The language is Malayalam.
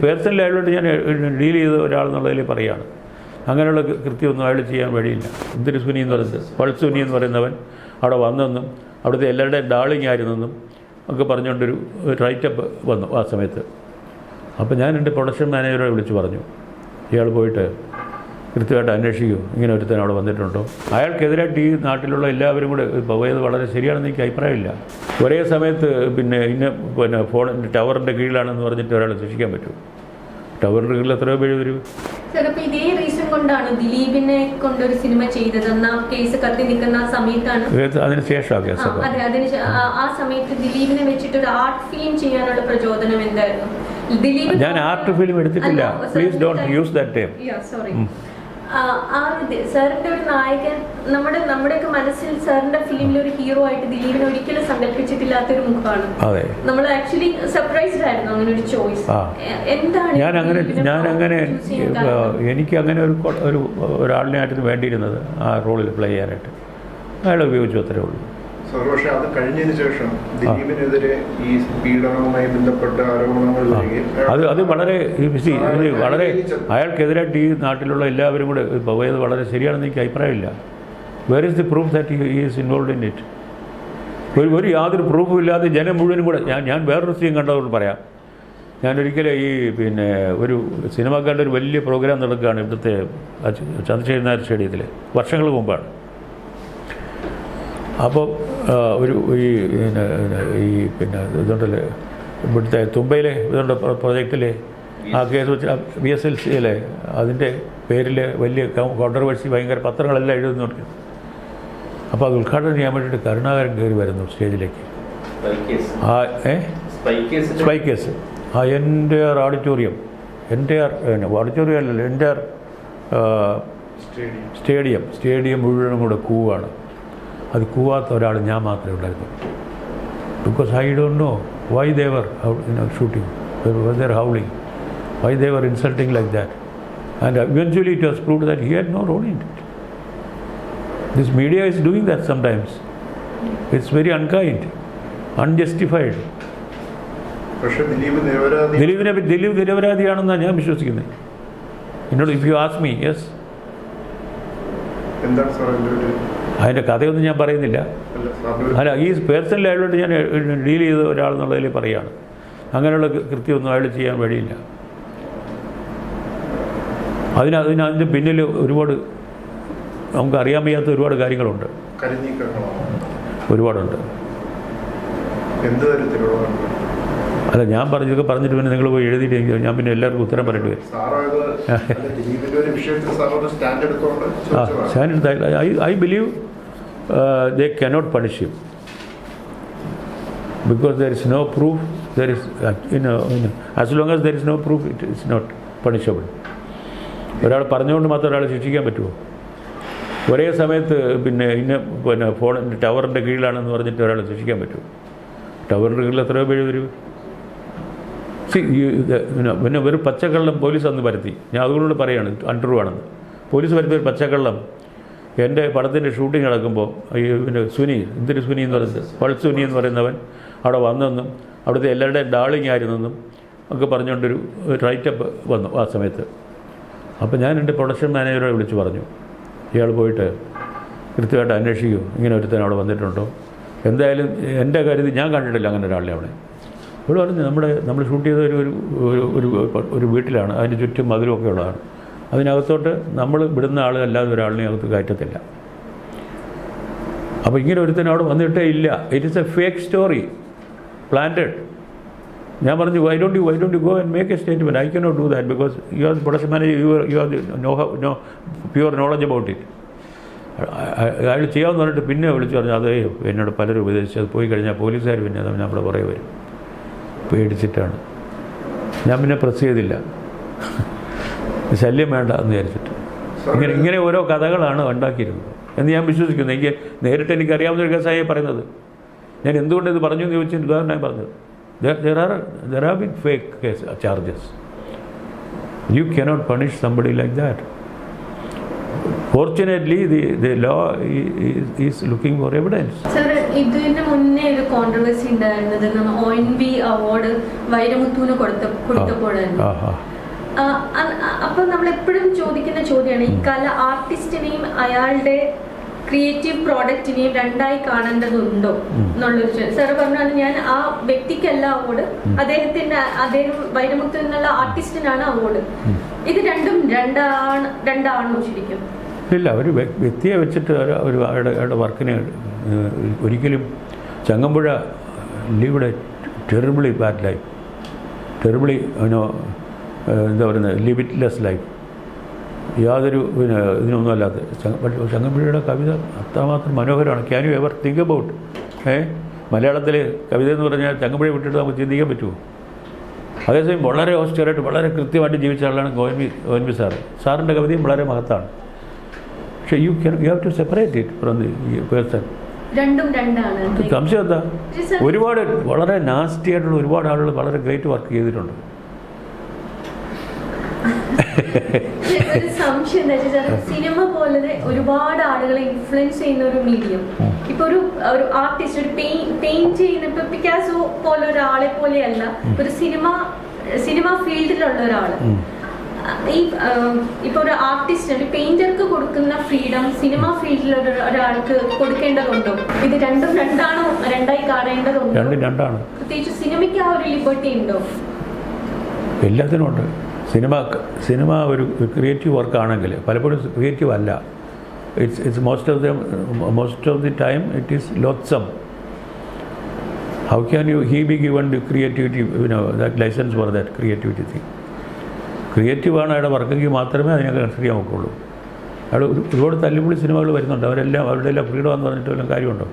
പേഴ്സണലി അയാളോട് ഞാൻ ഡീൽ ചെയ്ത ഒരാളെന്നുള്ളതിൽ പറയുകയാണ്. അങ്ങനെയുള്ള കൃത്യമൊന്നും അയാൾ ചെയ്യാൻ വഴിയില്ല. ഇന്ദിര സുനി എന്ന് പറയുന്നത് പൾസുനി എന്ന് പറയുന്നവൻ അവിടെ വന്നെന്നും അവിടുത്തെ എല്ലാവരുടെയും ഡാർലിംഗ് ആയിരുന്നെന്നും ഒക്കെ പറഞ്ഞുകൊണ്ടൊരു റൈറ്റപ്പ് വന്നു ആ സമയത്ത്. അപ്പോൾ ഞാൻ എൻ്റെ പ്രൊഡക്ഷൻ മാനേജറെ വിളിച്ച് പറഞ്ഞു, ഇയാൾ പോയിട്ട് കൃത്യമായിട്ട് അന്വേഷിക്കൂ, ഇങ്ങനെ ഒരുത്തൻ അവിടെ വന്നിട്ടുണ്ടോ. അയാൾക്കെതിരായിട്ട് ഈ നാട്ടിലുള്ള എല്ലാവരും കൂടെ പോയത് വളരെ ശരിയാണെന്ന് എനിക്ക് അഭിപ്രായമില്ല. ഒരേ സമയത്ത് പിന്നെ ഫോണിൻ്റെ ടവറിൻ്റെ കീഴിലാണെന്ന് പറഞ്ഞിട്ട് ഒരാളെ ശിക്ഷിക്കാൻ പറ്റുമോ? ടവറിൻ്റെ കീഴിൽ എത്രയോ പേര് വരും. ഇതേ റീസൺ കൊണ്ടാണ് ദിലീപിനെ കൊണ്ടൊരു സിനിമ ചെയ്തത്. കേസ് കത്തി നിൽക്കുന്ന ആ സമയത്താണ്. അതിനുശേഷം കേസ് ആ സമയത്ത് ദിലീപിനെ വെച്ചിട്ട് ഒരു ആർട്ട് ഫിലിം ചെയ്യാനുള്ള പ്രചോദനം എന്തായിരുന്നു? ദിലീപ് ഞാൻ ആർട്ട് ഫിലിം എടുത്തിട്ടില്ല. Please don't use that time. Sorry. സാറിന്റെ ഒരു നായകൻ നമ്മുടെയൊക്കെ മനസ്സിൽ സാറിന്റെ ഫിലിമിൽ ഒരു ഹീറോ ആയിട്ട് ദിലീപിനെ ഒരിക്കലും സങ്കല്പിച്ചിട്ടില്ലാത്തൊരു മുഖമാണ്. നമ്മൾ ആക്ച്വലി സർപ്രൈസ്ഡ് ആയിരുന്നു അങ്ങനെ ഒരു ചോയ്സ്. എന്താണ് ഞാനങ്ങനെ എനിക്ക് അങ്ങനെ ഒരാളിനെ ആയിരുന്നു വേണ്ടിയിരുന്നത് ആ റോളിൽ പ്ലേ ചെയ്യാനായിട്ട്. അയാളെ ഉപയോഗിച്ചു, അത്രേ ഉള്ളൂ. പക്ഷേ അത് കഴിഞ്ഞതിന് ശേഷം ദിലീപിനെതിരെ ഈ പീഡനവുമായി ബന്ധപ്പെട്ട ആരോപണങ്ങൾ അത് വളരെ അയാൾക്കെതിരായിട്ട് ഈ നാട്ടിലുള്ള എല്ലാവരും കൂടെ പോയത് വളരെ ശരിയാണെന്ന് എനിക്ക് അഭിപ്രായമില്ല. Where is the proof that he is involved in it? ഒരു യാതൊരു പ്രൂഫും ഇല്ലാതെ ജനം മുഴുവനും കൂടെ ഞാൻ വേറൊരു സീൻ കണ്ടതുകൊണ്ട് പറയാം. ഞാനൊരിക്കലും പിന്നെ ഒരു സിനിമാക്കാരുടെ ഒരു വലിയ പ്രോഗ്രാം നടക്കുകയാണ് ഇവിടുത്തെ ചന്ദ്രശേഖരൻ നായർ സ്റ്റേഡിയത്തിൽ, വർഷങ്ങൾക്ക് മുമ്പാണ്. അപ്പോൾ പിന്നെ ഇതുണ്ടല്ലേ ഇവിടുത്തെ തുമ്പയിലെ ഇതുണ്ട് പ്രൊജക്റ്റിലെ ആ കേസ് വെച്ച് VSLCയിലെ അതിൻ്റെ പേരിൽ വലിയ കോൺട്രവേഴ്സി ഭയങ്കര പത്രങ്ങളെല്ലാം എഴുതുന്നുണ്ട്. അപ്പോൾ അത് ഉദ്ഘാടനം ചെയ്യാൻ വേണ്ടിയിട്ട് കരുണാകരൻ കയറി വരുന്നു സ്റ്റേജിലേക്ക്. സ്പൈ കേസ് എൻ്റെ ഓഡിറ്റോറിയം അല്ലല്ലോ, എൻ്റെ സ്റ്റേഡിയം മുഴുവനും കൂടെ കൂവാണ്. അത് കൂവാത്ത ഒരാൾ ഞാൻ മാത്രമേ ഉണ്ടായിരുന്നു. Because I don't know why they were shooting, why they were howling, why they were insulting like that, and eventually it was proved that he had no role in it. This media is doing that sometimes. It's very unkind, unjustified. പക്ഷേ ദിലീപ് നിരപരാധിയാണെന്നാണ് ഞാൻ വിശ്വസിക്കുന്നത്. എന്നോട് if you ask me, yes. എന്താണ് സാർ അതിൻ്റെ കഥയൊന്നും ഞാൻ പറയുന്നില്ല. അല്ല, ഈ പേഴ്സണലി അയാളോട് ഞാൻ ഡീൽ ചെയ്ത ഒരാളെന്നുള്ളതിൽ പറയുകയാണ്. അങ്ങനെയുള്ള കൃത്യമൊന്നും അയാൾ ചെയ്യാൻ വഴിയില്ല. അതിൻ്റെ പിന്നിൽ ഒരുപാട് നമുക്ക് അറിയാൻ വയ്യാത്ത ഒരുപാട് കാര്യങ്ങളുണ്ട്, ഒരുപാടുണ്ട്. അല്ല, ഞാൻ ഇതൊക്കെ പറഞ്ഞിട്ട് പിന്നെ നിങ്ങൾ പോയി എഴുതിയിട്ട് ഞാൻ പിന്നെ എല്ലാവർക്കും ഉത്തരം പറയേണ്ടി വരും. I believe they cannot punish him because there is no proof. There is as long as there is no proof, it is not punishable. ഒരാൾ പറഞ്ഞുകൊണ്ട് മാത്രം ഒരാളെ ശിക്ഷിക്കാൻ പറ്റുമോ? ഒരേ സമയത്ത് പിന്നെ ഫോണിൻ്റെ ടവറിൻ്റെ കീഴിലാണെന്ന് പറഞ്ഞിട്ട് ഒരാളെ ശിക്ഷിക്കാൻ പറ്റുമോ? ടവറിൻ്റെ കീഴിൽ എത്രയോ പേര് വരും. പിന്നെ ഒരു പച്ചക്കള്ളം പോലീസ് അന്ന് പരത്തി. ഞാൻ അതുകൊണ്ട് പറയുകയാണ് അൺട്രൂ ആണെന്ന്. പോലീസ് പരത്തിയ ഒരു പച്ചക്കള്ളം എൻ്റെ പടത്തിൻ്റെ ഷൂട്ടിംഗ് നടക്കുമ്പോൾ പിന്നെ ഇന്ദിര സുനി എന്ന് പറയുന്നത് പൾസുനി എന്ന് പറയുന്നവൻ അവിടെ വന്നെന്നും അവിടുത്തെ എല്ലാവരുടെയും ഡാർലിംഗ് ആയിരുന്നെന്നും ഒക്കെ പറഞ്ഞുകൊണ്ടൊരു റൈറ്റപ്പ് വന്നു ആ സമയത്ത്. അപ്പോൾ ഞാൻ എൻ്റെ പ്രൊഡക്ഷൻ മാനേജറെ വിളിച്ച് പറഞ്ഞു, ഇയാൾ പോയിട്ട് കൃത്യമായിട്ട് അന്വേഷിക്കൂ, ഇങ്ങനെ ഒരുത്തൻ അവിടെ വന്നിട്ടുണ്ടോ. എന്തായാലും എൻ്റെ കാര്യത്തിൽ ഞാൻ കണ്ടിട്ടില്ല അങ്ങനെ ഒരാളെ അവിടെ. ഇവിടെ പറഞ്ഞ് നമ്മൾ ഷൂട്ട് ചെയ്ത ഒരു വീട്ടിലാണ്, അതിന് ചുറ്റും മതിലുമൊക്കെ ഉള്ളതാണ്. അതിനകത്തോട്ട് നമ്മൾ വിടുന്ന ആൾ അല്ലാതെ ഒരാളിനെ അകത്ത് കയറ്റത്തില്ല. അപ്പോൾ ഇങ്ങനെ ഒരുത്തൻ അവിടെ വന്നിട്ടേ ഇല്ല. It is a fake story, planted. ഞാൻ പറഞ്ഞു, why don't you go and make a statement? I cannot do that because you are the production manager, you are no pure knowledge about it. അയാൾ ചെയ്യാമെന്ന് പറഞ്ഞിട്ട് പിന്നെ വിളിച്ച് പറഞ്ഞു, അതേ എന്നോട് പലരും ഉപദേശിച്ചത് പോയി കഴിഞ്ഞാൽ പോലീസുകാർ പിന്നെ നമ്മുടെ പുറകെ വരും, പേടിച്ചിട്ടാണ്. ഞാൻ പിന്നെ പ്രസ് ചെയ്തില്ല, ശല്യം വേണ്ട എന്ന് വിചാരിച്ചിട്ട്. ഇങ്ങനെ ഓരോ കഥകളാണ് ഉണ്ടാക്കിയിരുന്നത് എന്ന് ഞാൻ വിശ്വസിക്കുന്നു. നേരിട്ട് എനിക്കറിയാവുന്ന ഒരു കേസായി പറയുന്നത്. ഞാൻ എന്തുകൊണ്ട് ഇത് പറഞ്ഞു എന്ന് ചോദിച്ചാൽ ഉദാഹരണമായി പറഞ്ഞത്, there have been fake charges. You cannot punish somebody like that. Fortunately, the law is looking for evidence. Sir, ഇതിന് മുന്നേ ഒരു കോൺട്രവേഴ്സി ഉണ്ടായിരുന്നത് ONV അവാർഡ് വൈരമുത്തുവിന് കൊടുത്തപ്പോഴായിരുന്നു. അപ്പൊ നമ്മൾ എപ്പോഴും ചോദിക്കുന്ന ചോദ്യമാണ്, ഈ കല ആർട്ടിസ്റ്റിനെയും അയാളുടെ ക്രിയേറ്റീവ് പ്രോഡക്റ്റിനെയും രണ്ടായി കാണേണ്ടതുണ്ടോ എന്നുള്ളൊരു ചോദ്യം. സാറ് പറഞ്ഞാൽ ഞാൻ ആ വ്യക്തിക്കല്ല അവാർഡ്, അദ്ദേഹം വൈരമുത്തു എന്നുള്ള ആർട്ടിസ്റ്റിനാണ് അവാർഡ്. ഇത് രണ്ടും രണ്ടാണോ ശരിക്കും? ഇല്ല, ഒരു വ്യക്തിയെ വെച്ചിട്ട് ഒരു അയാളുടെ വർക്കിനെ ഒരിക്കലും Changampuzha lived A terribly bad life, terribly എന്താ പറയുന്നത്, ലിമിറ്റ്ലെസ് ലൈഫ്, യാതൊരു ഇതിനൊന്നും അല്ലാത്ത. ചങ്ങമ്പുഴയുടെ കവിത അത്രമാത്രം മനോഹരമാണ്. Can you ever think about മലയാളത്തിൽ കവിത എന്ന് പറഞ്ഞാൽ ചങ്ങമ്പുഴ വിട്ടിട്ട് നമുക്ക് ചിന്തിക്കാൻ പറ്റുമോ? അതേസമയം വളരെ ഓസ്റ്ററായിട്ട് വളരെ കൃത്യമായിട്ട് ജീവിച്ച ആളാണ് ONV സാറ്. സാറിൻ്റെ കവിതയും വളരെ മഹത്താണ്. പക്ഷേ you have to separate it from the person. സംശയം എന്താ? ഒരുപാട് വളരെ നാസ്റ്റി ആയിട്ടുള്ള ഒരുപാട് ആളുകൾ വളരെ ഗ്രേറ്റ് വർക്ക് ചെയ്തിട്ടുണ്ട്. ഒരു സംശയം എന്താ വെച്ചാൽ, സിനിമ പോലെ ഒരുപാട് ആളുകളെ ഇൻഫ്ലുവൻസ് ചെയ്യുന്ന ഒരു മീഡിയം. ഇപ്പൊ ഒരു ആർട്ടിസ്റ്റ് ഒരു പെയിന്റ് ചെയ്യുന്ന, ഇപ്പൊ പിക്കാസോ പോലെ ഒരാളെ പോലെയല്ല ഒരു സിനിമ ഫീൽഡിലുള്ള ഒരാള്. ഇപ്പൊ ഒരു ആർട്ടിസ്റ്റ്, ഒരു പെയിന്റർക്ക് കൊടുക്കുന്ന ഫ്രീഡം സിനിമ ഫീൽഡിലുള്ള ഒരാൾക്ക് കൊടുക്കേണ്ടതുണ്ടോ? ഇത് രണ്ടായി കാണേണ്ടതുണ്ടോ? രണ്ടാണ്. പ്രത്യേകിച്ച് സിനിമയ്ക്ക് ആ ഒരു ലിബർട്ടി ഉണ്ടോ? എല്ലാത്തിനും ഉണ്ട്. സിനിമ ഒരു ക്രിയേറ്റീവ് വർക്കാണെങ്കിൽ പലപ്പോഴും ക്രിയേറ്റീവ് അല്ല. It's most of the time it is loathsome. How can he be given the creativity, that licence for that creativity thing? ക്രിയേറ്റീവാണ് അയാളുടെ വർക്കെങ്കിൽ മാത്രമേ അതിനൊക്കെ കൺസിഡർ ചെയ്യാൻ നോക്കുള്ളൂ. അയാൾ ഒരുപാട് തല്ലുപൊളി സിനിമകൾ വരുന്നുണ്ട്, അവരുടെ എല്ലാം ഫ്രീഡം എന്ന് പറഞ്ഞിട്ട് വല്ല കാര്യമുണ്ടോ?